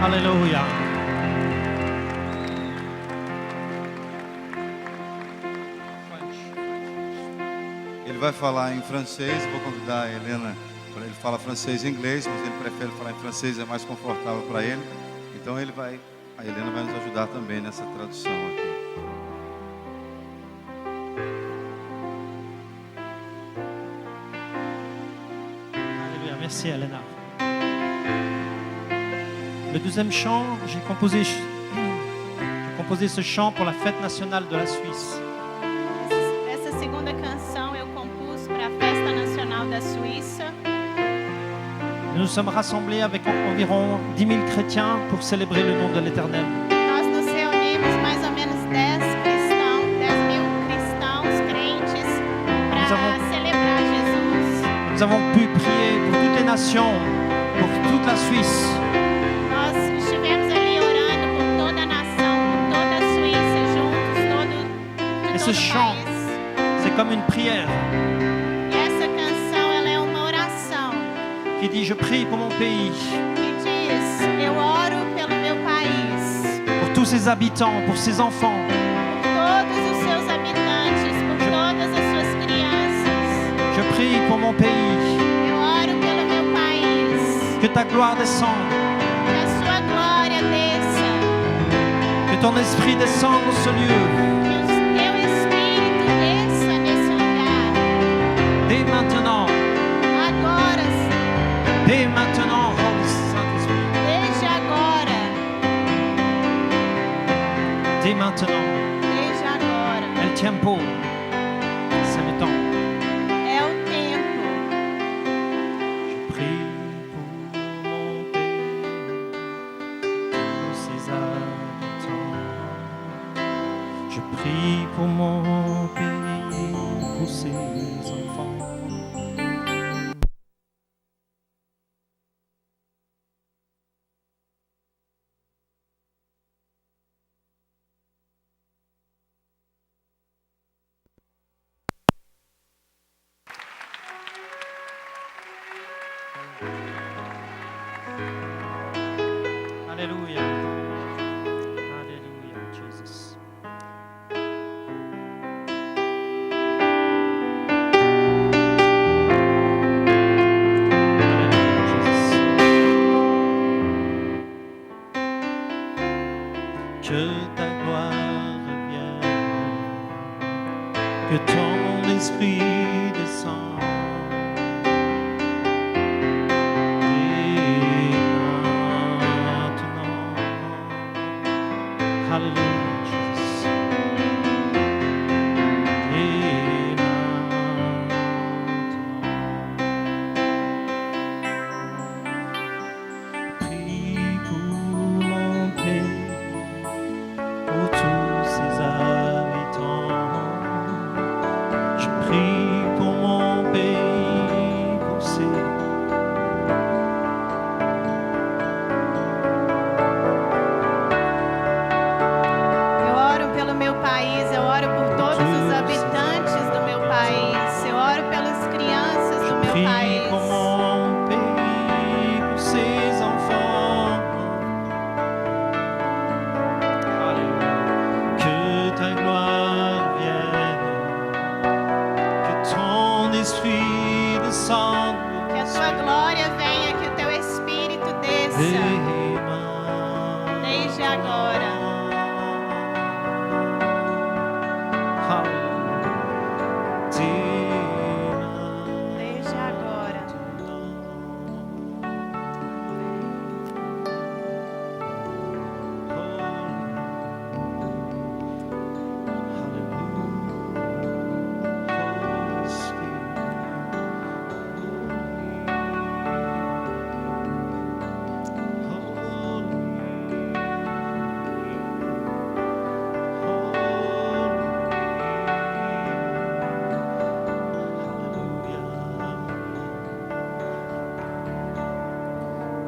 Alléluia. Ele vai falar em francês, vou convidar a Helena, para ele falar francês e inglês, mas ele prefere falar em francês, é mais confortável para ele. Então a Helena vai nos ajudar também nessa tradução aqui. Alléluia. Merci Elena. Le deuxième chant, j'ai composé ce chant pour la fête nationale de la Suisse. Essa segunda canção eu compus para a Festa Nacional da Suíça. Nous nous sommes rassemblés avec environ 10 000 chrétiens pour célébrer le nom de l'Éternel. Nós nos reunimos mais ou menos 10 mil cristãos, crentes, para celebrar Jesus. Nous avons pu prier pour toutes les nations, pour toute la Suisse. Nós estivemos ali orando por toda a nação, por toda a Suíça, juntos, de todo ce o chant, país. c'est comme une prière E essa canção, ela é uma oração qui dit: je prie pour mon pays, que diz: eu oro pelo meu país, pour tous ses habitants, pour ses enfants. por todos os seus habitantes, por todas as suas crianças. Je prie pour mon pays, Eu oro pelo meu país, que ta gloire descende, que a sua glória desça, que ton esprit descende dans ce lieu. que o teu Espírito desça nesse lugar. Dès maintenant, Agora, dès maintenant, oh Saint-Esprit, desde agora, dès maintenant, desde agora. el tiempo, c'est le temps. É o tempo. Je prie pour mon pays, pour ses habitants. Je prie pour mon pays, pour ses enfants. Alléluia. Alléluia, Jesus. Alléluia, Jesus. Que ta gloire revienne, que ton esprit descende. Hallelujah, Jesus. Et maintenant, prie pour mon pays, pour tous ses habitants. Je prie pour mon pays, pour ses Eu oro pelo meu país, eu oro por todos os habitantes do meu país, eu oro pelas crianças do meu prie país. pour mon pays, pour ses enfants. Alléluia. Que ta gloire vienne, que ton esprit descende. Que a tua glória venha, que o teu Espírito desça, desde agora. Desde agora.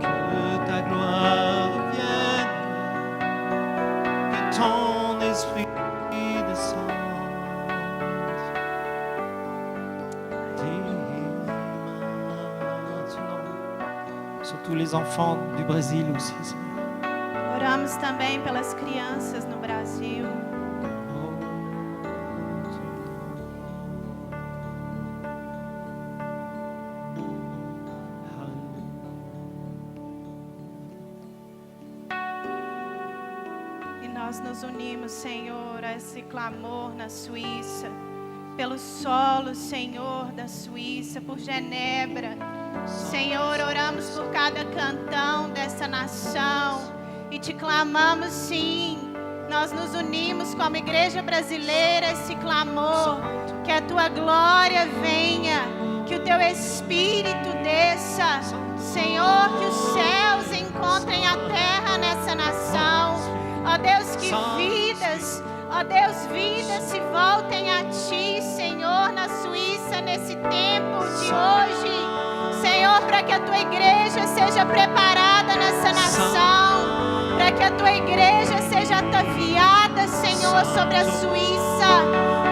Que ta gloire vienne, que ton esprit descende. Dès maintenant, sur tous les enfants du Brésil aussi, Seigneur. Oramos também pelas crianças no Brasil. E nós nos unimos, Senhor, a esse clamor na Suíça, pelo solo, Senhor, da Suíça, por Genebra. Senhor, oramos por cada cantão dessa nação e te clamamos, sim. Nós nos unimos como igreja brasileira, esse clamor, que a tua glória venha, que o teu Espírito desça, Senhor, que os céus encontrem a terra nessa nação. Ó Deus, que vidas, ó Deus, vidas se voltem a ti, Senhor, na Suíça, nesse tempo de hoje. Senhor, para que a tua igreja seja preparada nessa nação, para que a tua igreja seja ataviada, Senhor, sobre a Suíça.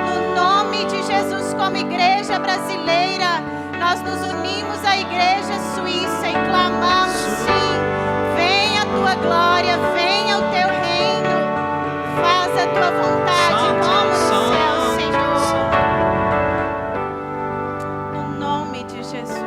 No nome de Jesus, como igreja brasileira, nós nos unimos à igreja suíça e clamamos, sim, venha a tua glória, venha o teu reino, faz a tua vontade como no céu, Senhor. No nome de Jesus.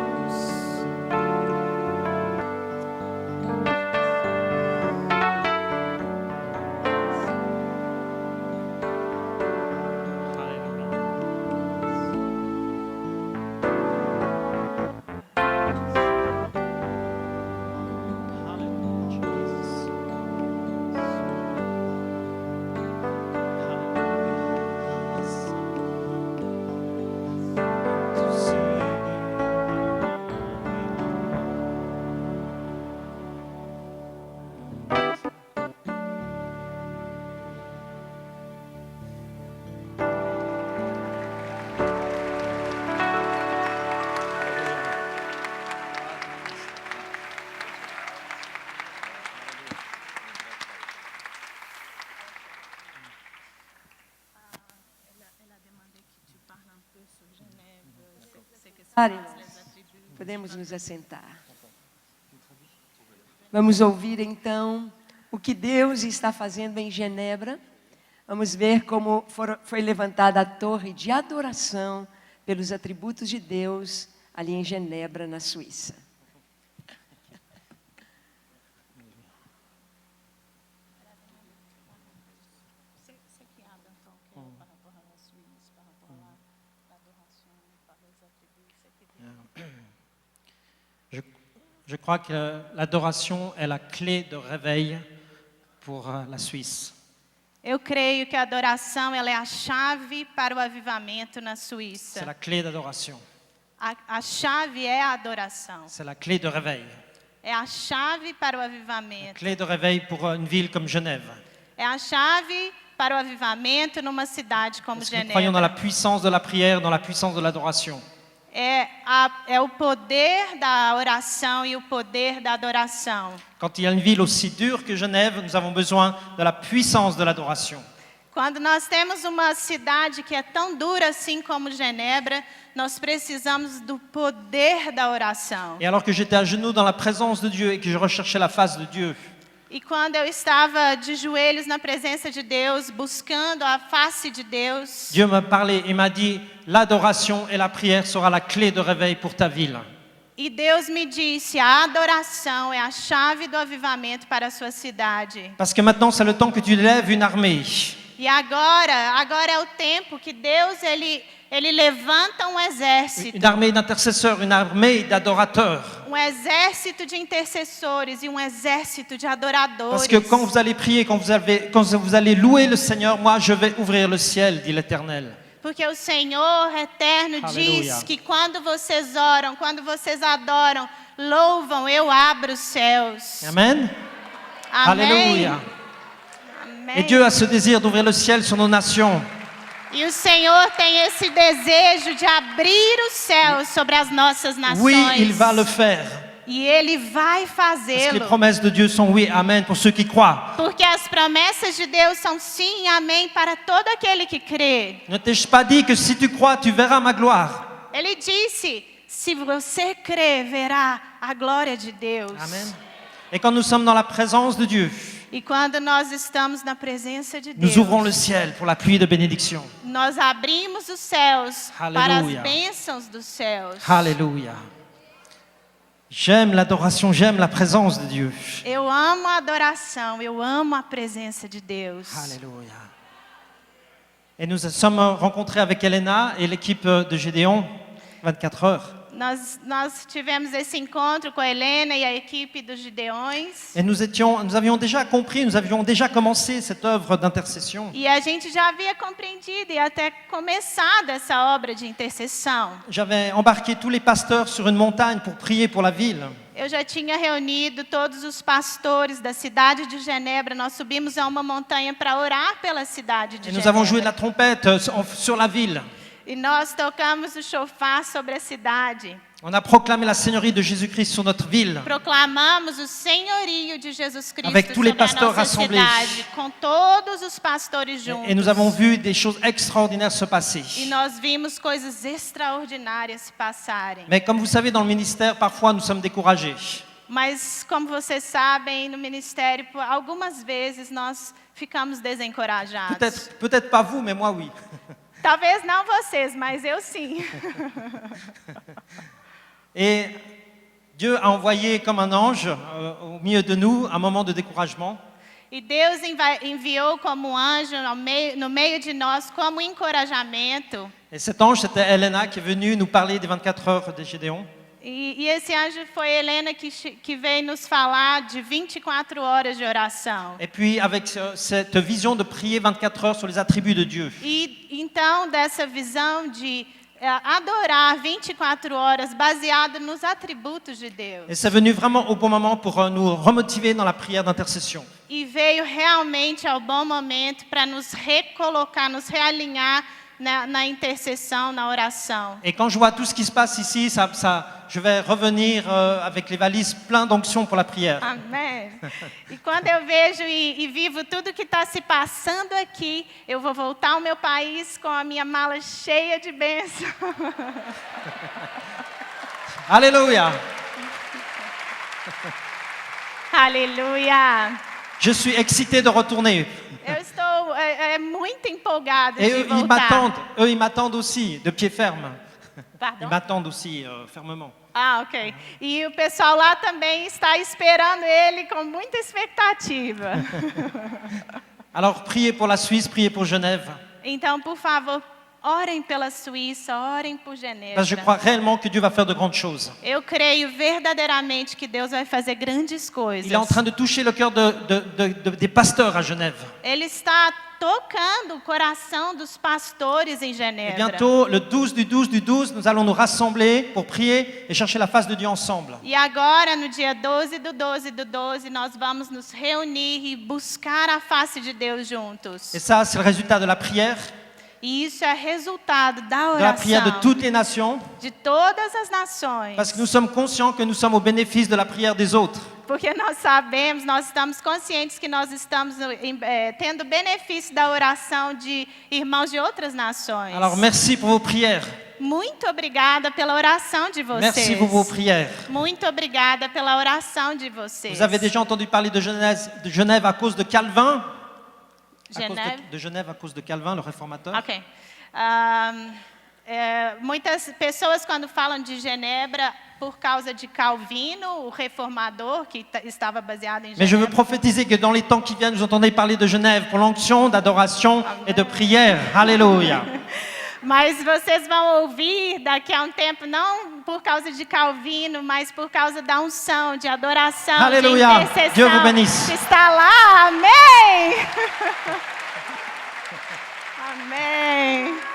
Podemos nos assentar. Vamos ouvir então o que Deus está fazendo em Genebra. Vamos ver como foi levantada a torre de adoração pelos atributos de Deus ali em Genebra, na Suíça. Je crois que l'adoration est la clé de réveil pour la Suisse. Eu creio que a adoração ela é a chave para o avivamento na Suíça. C'est la clé d'adoration. A chave é a adoração. C'est la clé de réveil. É a chave para o La avivamento. clé de réveil pour une ville comme Genève. É a chave para o avivamento numa cidade como Parce que nous croyons dans la Genebra. puissance de la prière, dans la puissance de l'adoration. É o poder da oração e o poder da adoração. Quand il y a une ville aussi dure que Genève, nous avons besoin de la puissance de l'adoration. Quando nós temos uma cidade que é tão dura assim como Genebra, nós precisamos do poder da oração. Et alors que j'étais à genoux dans la présence de Dieu et que je recherchais la face de Dieu, E quando eu estava de joelhos na presença de Deus, buscando a face de Deus, Dieu m'a parlé et m'a dit, l'adoration et la prière sera la clé de réveil pour ta ville. e Deus me disse, a adoração é a chave do avivamento para a sua cidade. Parce que maintenant, c'est le temps que tu lèves une armée. E agora é o tempo que Deus ele levanta um exército. Une armée d'intercesseurs, une armée d'adorateurs. Um exército de intercessores e um exército de adoradores. Parce que quand vous allez prier, quand vous allez louer le Seigneur, moi je vais ouvrir le ciel, dit l'Éternel. Porque o Senhor eterno Aleluia. diz que quando vocês oram, quando vocês adoram, louvam, eu abro os céus. Amen. Amém. Alléluia. Amém. Et Dieu a ce désir d'ouvrir le ciel sur nos nations. E o Senhor tem esse desejo de abrir os céus sobre as nossas nações. Oui, il va le faire. E Ele vai Parce que les fazê-lo. promesses de Dieu sont oui, amen, pour ceux qui croient. Porque as promessas de Deus são sim e amém para todo aquele que crê. Ne t'ai-je pas dit que si tu crois, tu verras ma gloire? Ele disse, se você crer, verá a glória de Deus. Amen. Et quand nous sommes dans la présence de Dieu, E quando nós estamos na presença de nous Deus, ouvrons le ciel pour la pluie de bénédiction. nós abrimos os céus para Aleluia. as bênçãos dos céus. Alléluia. J'aime l'adoration, j'aime la présence de Dieu. Eu amo a adoração, eu amo a presença de Deus. Alléluia. Et nous sommes rencontrés avec Elena et l'équipe de Gédéon, 24 heures. Nós tivemos esse encontro com a Helena e a equipe dos Gideões. Et nous avions déjà compris, nous avions déjà commencé cette œuvre d'intercession. E a gente já havia compreendido e até começado essa obra de intercessão. J'avais embarqué tous les pasteurs sur une montagne pour prier pour la ville. Eu já tinha reunido todos os pastores da cidade de Genebra. Nós subimos a uma montanha para orar pela cidade de Et nous avons joué de la Genebra. trompette sur la ville. E nós tocamos o chofar sobre a cidade. On a proclamé la seigneurie de Jésus-Christ sur notre ville. Proclamamos o senhorio de Jesus Cristo Avec tous les sobre a pasteurs nossa rassemblés. cidade, com todos os pastores juntos. Et nous avons vu des choses extraordinaires se passer. E nós vimos coisas extraordinárias se passarem. Mais comme vous savez, dans le ministère, parfois nous sommes découragés. Mas, como vocês sabem, no ministério, algumas vezes nós ficamos desencorajados. Peut-être pas vous, mais moi oui. Talvez não vocês, mas eu sim. Et Dieu a envoyé comme un ange au milieu de nous un moment de découragement. E Deus enviou como anjo no meio de nós como encorajamento. Et cet ange, c'était Elena qui est venue nous parler des 24 heures de Gédéon. E esse anjo foi Helena que veio nos falar de 24 horas de oração. Et puis avec cette vision de prier 24 heures sur les attributs de Dieu. E então dessa visão de adorar 24 horas baseado nos atributos de Deus. Et c'est venu vraiment au bon moment pour nous remotiver dans la prière d'intercession. E veio realmente ao bom momento para nos recolocar, nos realinhar na intercessão, na oração. Et quand je vois tout ce qui se passe ici, je vais revenir avec les valises pleines d'onction pour la prière. Amém. E quando eu vejo e vivo tudo que está se passando aqui, eu vou voltar ao meu país com a minha mala cheia de bênção. Alléluia. Aleluia. Je suis excité de retourner. Eu estou muito empolgada Et de eux, voltar. ils m'attendent aussi, de pied ferme. Pardon? Ils m'attendent aussi fermement. Ah, ok. E o pessoal lá também está esperando ele com muita expectativa. Alors priez pour la Suisse, priez pour Genève. Então, por favor, orem pela Suíça, orem por Genebra. Parce que je crois réellement que Dieu va faire de grandes choses. Eu creio verdadeiramente que Deus vai fazer grandes coisas. Il est en train de toucher le cœur des pasteurs à Genève. Ele está tocando o coração dos pastores em Et Genebra. bientôt, le 12 du 12 du 12, nous allons nous rassembler pour prier et chercher la face de Dieu ensemble. E agora, no dia 12 do 12 do 12, nós vamos nos reunir e buscar a face de Deus juntos. Et ça, c'est le résultat de la prière, E isso é resultado da de la prière de oração toutes les nations, de todas as nações. parce que nous sommes conscients que nous sommes au bénéfice de la prière des autres. Porque nós sabemos, nós estamos conscientes que nós estamos tendo benefício da oração de irmãos de outras nações. Alors merci pour vos prières. Muito obrigada pela oração de vocês. Merci pour vos prières. Muito obrigada pela oração de vocês. Vous avez déjà entendu parler de Genève à cause de Calvin? Genève? De Genève à cause de Calvin, le réformateur. Ok. Muitas pessoas, quando falam de Genebra, por causa de Calvino, o reformador, que estava baseado em Mais je veux Genebra. prophétiser que dans les temps qui viennent, vous entendez parler de Genève pour l'onction, d'adoration et de prière. Alléluia. Mas vocês vão ouvir daqui a um tempo, não por causa de Calvino, mas por causa da unção, de adoração, Aleluia. de intercessão. Dieu vous bénisse. Que está lá. Amém. Amém.